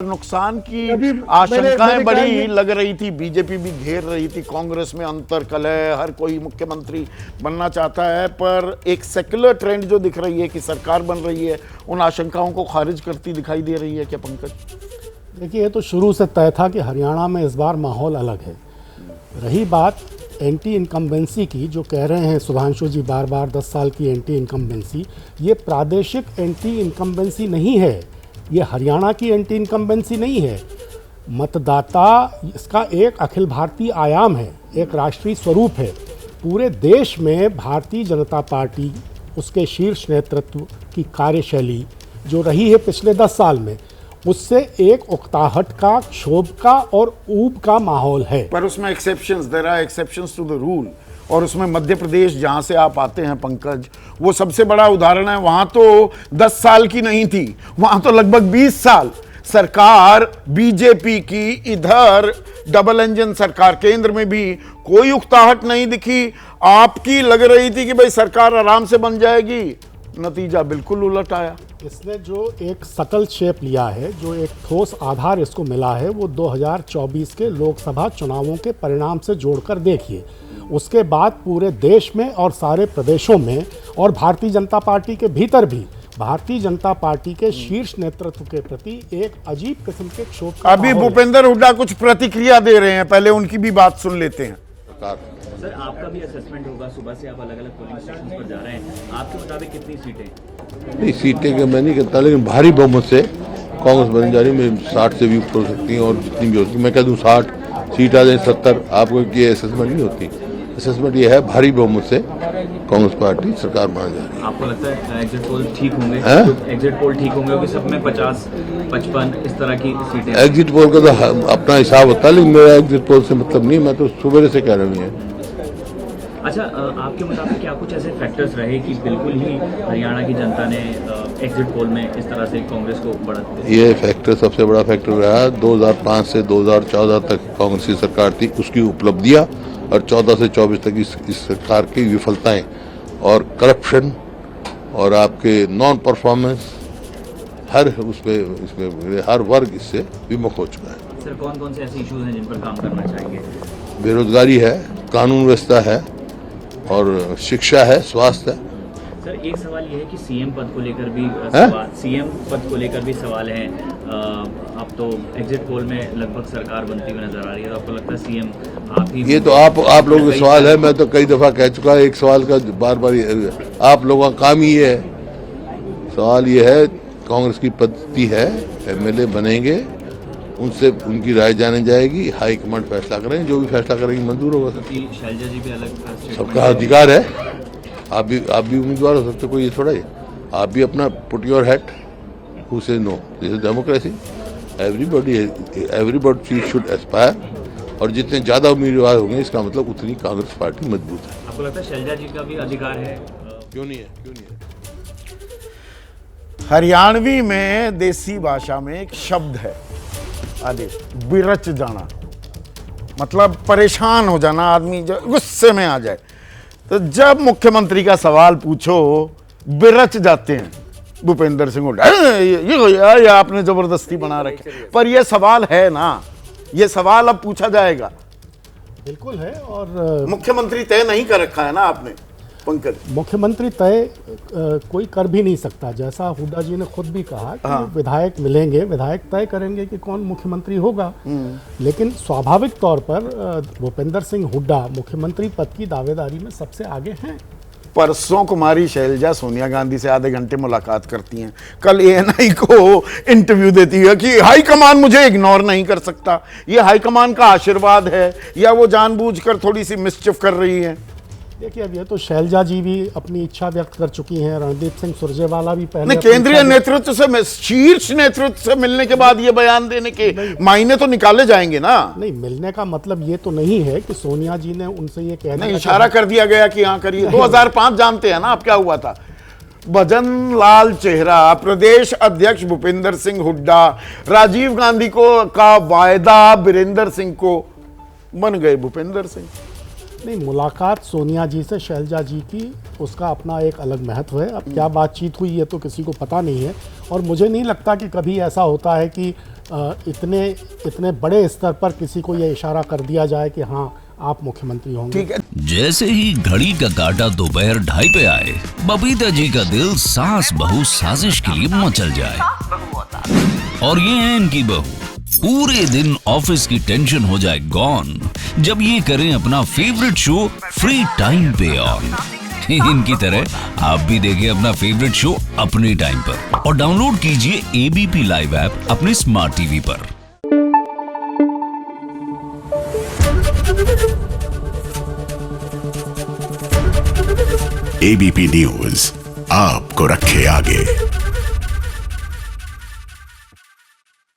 नुकसान की आशंकाएं बड़ी लग रही थी। बीजेपी भी घेर रही थी, कांग्रेस में अंतर कलह, हर कोई मुख्यमंत्री बनना चाहता है, पर एक सेक्युलर ट्रेंड जो दिख रही है कि सरकार बन रही है, उन आशंकाओं को खारिज करती दिखाई दे रही है क्या पंकज? देखिए, ये तो शुरू से तय था कि हरियाणा में इस बार माहौल अलग है। रही बात एंटी इनकम्बेंसी की, जो कह रहे हैं सुधांशु जी बार बार 10 साल की एंटी इनकम्बेंसी, ये प्रादेशिक एंटी इनकम्बेंसी नहीं है, ये हरियाणा की एंटी इनकम्बेंसी नहीं है। मतदाता इसका एक अखिल भारतीय आयाम है, एक राष्ट्रीय स्वरूप है। पूरे देश में भारतीय जनता पार्टी, उसके शीर्ष नेतृत्व की कार्यशैली जो रही है पिछले 10 साल में, उससे एक उकताहट का, क्षोभ का और ऊब का माहौल है। पर उसमें exceptions, there are exceptions to the rule, और उसमें मध्य प्रदेश जहां से आप आते हैं पंकज, वो सबसे बड़ा उदाहरण है। वहां तो 10 साल की नहीं थी, वहां तो लगभग 20 साल सरकार बीजेपी की, इधर डबल इंजन सरकार, केंद्र में भी कोई उकताहट नहीं दिखी। आपकी लग रही थी कि भाई सरकार आराम से बन जाएगी, नतीजा बिल्कुल उलट आया। इसने जो एक सकल शेप लिया है, जो एक ठोस आधार इसको मिला है, वो 2024 के लोकसभा चुनावों के परिणाम से जोड़कर देखिए। उसके बाद पूरे देश में और सारे प्रदेशों में और भारतीय जनता पार्टी के भीतर भी भारतीय जनता पार्टी के शीर्ष नेतृत्व के प्रति एक अजीब किस्म के क्षोभ का अभी भूपेंद्र हुड्डा कुछ प्रतिक्रिया दे रहे हैं, पहले उनकी भी बात सुन लेते हैं। सर, आपका भी असेसमेंट होगा, सुबह से आप अलग अलग पोलिंग स्टेशन पर जा रहे हैं, आपके मुताबिक कितनी सीटें? नहीं, सीटें का मैं नहीं कहता, लेकिन भारी बहुमत से कांग्रेस बन जा रही है। 60 से भी ऊपर हो सकती है, और जितनी भी होती है, मैं कह दूँ 60 सीट आ जाए, 70, आपको ये असेसमेंट नहीं होती। असेसमेंट ये है भारी बहुमत से कांग्रेस पार्टी सरकार बना जा रही है। आपको लगता है एग्जिट पोल ठीक होंगे? एग्जिट पोल ठीक होंगे क्योंकि सब में 50, 55 इस तरह की सीटें? एग्जिट पोल का तो अपना हिसाब होता है, लेकिन मेरा एग्जिट पोल से मतलब नहीं, मैं तो सुबह से कह रही हूँ। अच्छा, आपके मुताबिक क्या कुछ ऐसे फैक्टर्स रहे कि बिल्कुल ही हरियाणा की जनता ने एग्जिट पोल में इस तरह से कांग्रेस को बढ़त दी? ये फैक्टर सबसे बड़ा फैक्टर रहा। 2005 से 2014 तक कांग्रेस की सरकार थी, उसकी उपलब्धियां, और 14 से 24 तक इस सरकार की विफलताएं और करप्शन और आपके नॉन परफॉर्मेंस, हर इसमें हर वर्ग इससे विमुख हो चुका है। सर, कौन कौन से ऐसे इश्यूज हैं जिन पर काम करना चाहेंगे? बेरोजगारी है, कानून व्यवस्था है, और शिक्षा है, स्वास्थ्य है। सर, एक सवाल ये है कि सीएम पद को लेकर भी सवाल है। अब तो एग्जिट पोल में लगभग सरकार बनती हुई नजर आ रही है, तो आपको लगता है सीएम आप ही? ये तो आप लोगों का सवाल है, मैं तो कई दफा कह चुका, एक सवाल का बार बार आप लोगों का काम ही है। सवाल ये है, कांग्रेस की पद्धति है, एमएलए बनेंगे, उनसे उनकी राय जानी जाएगी, हाईकमांड फैसला करेंगे, जो भी फैसला करेंगे मंजूर होगा। शैलजा जी भी अलग, सबका अधिकार है, आप भी उम्मीदवार हो सकते, कोई ये थोड़ा ही। आप भी अपना put your hat, who say no, this is democracy. Everybody should aspire, और जितने ज्यादा उम्मीदवार होंगे, इसका मतलब उतनी कांग्रेस पार्टी मजबूत है। आपको लगता है शैलजा जी का भी अधिकार है? क्यों नहीं है? हरियाणवी में, देसी भाषा में एक शब्द है, आदेश, बिरच जाना, मतलब परेशान हो जाना, आदमी जो गुस्से में आ जाए। तो जब मुख्यमंत्री का सवाल पूछो, बिरच जाते हैं भूपेंद्र सिंह हुड्डा, ये आपने जबरदस्ती बना रखे। पर ये सवाल है ना, ये सवाल अब पूछा जाएगा। बिल्कुल है, और मुख्यमंत्री तय नहीं कर रखा है ना आपने पंकज? मुख्यमंत्री तय कोई कर भी नहीं सकता। जैसा हुड्डा जी ने खुद भी कहा कि विधायक मिलेंगे, विधायक तय करेंगे कि कौन मुख्यमंत्री होगा। लेकिन स्वाभाविक तौर पर भूपेंद्र सिंह हुड्डा मुख्यमंत्री पद की दावेदारी में सबसे आगे हैं। परसों कुमारी शैलजा सोनिया गांधी से आधे घंटे मुलाकात करती हैं, कल एएनआई को इंटरव्यू देती है कि हाईकमान मुझे इग्नोर नहीं कर सकता। ये हाईकमान का आशीर्वाद है या वो जानबूझकर थोड़ी सी मिसचिफ कर रही है? देखिए, अब ये तो शैलजा जी भी अपनी इच्छा व्यक्त कर चुकी हैं, रणदीप सिंह सुरजेवाला भी पहले केंद्रीय नेतृत्व से, शीर्ष नेतृत्व से मिलने के बाद ये बयान देने के मायने तो निकाले जाएंगे ना? नहीं, मिलने का मतलब ये तो नहीं है कि सोनिया जी ने उनसे ये कहना, नहीं, इशारा कर दिया गया कि हाँ करिए। 2005 जानते हैं ना आप क्या हुआ था? भजन लाल चेहरा, प्रदेश अध्यक्ष भूपेंद्र सिंह हुड्डा, राजीव गांधी का वायदा बीरेंद्र सिंह को, बन गए भूपेंद्र सिंह। नहीं, मुलाकात सोनिया जी से शैलजा जी की, उसका अपना एक अलग महत्व है। अब क्या बातचीत हुई है तो किसी को पता नहीं है, और मुझे नहीं लगता कि कभी ऐसा होता है कि इतने इतने बड़े स्तर पर किसी को ये इशारा कर दिया जाए कि हाँ आप मुख्यमंत्री होंगे। ठीक है। जैसे ही घड़ी का काटा दोपहर 2:30 पे आए, बबीता जी का दिल सास बहू साजिश के लिए मचल जाए। और ये है इनकी बहू, पूरे दिन ऑफिस की टेंशन हो जाए गॉन जब ये करें अपना फेवरेट शो फ्री टाइम पे ऑन। इनकी तरह आप भी देखिए अपना फेवरेट शो अपने टाइम पर और डाउनलोड कीजिए एबीपी लाइव ऐप अपने स्मार्ट टीवी पर। एबीपी न्यूज आपको रखे आगे।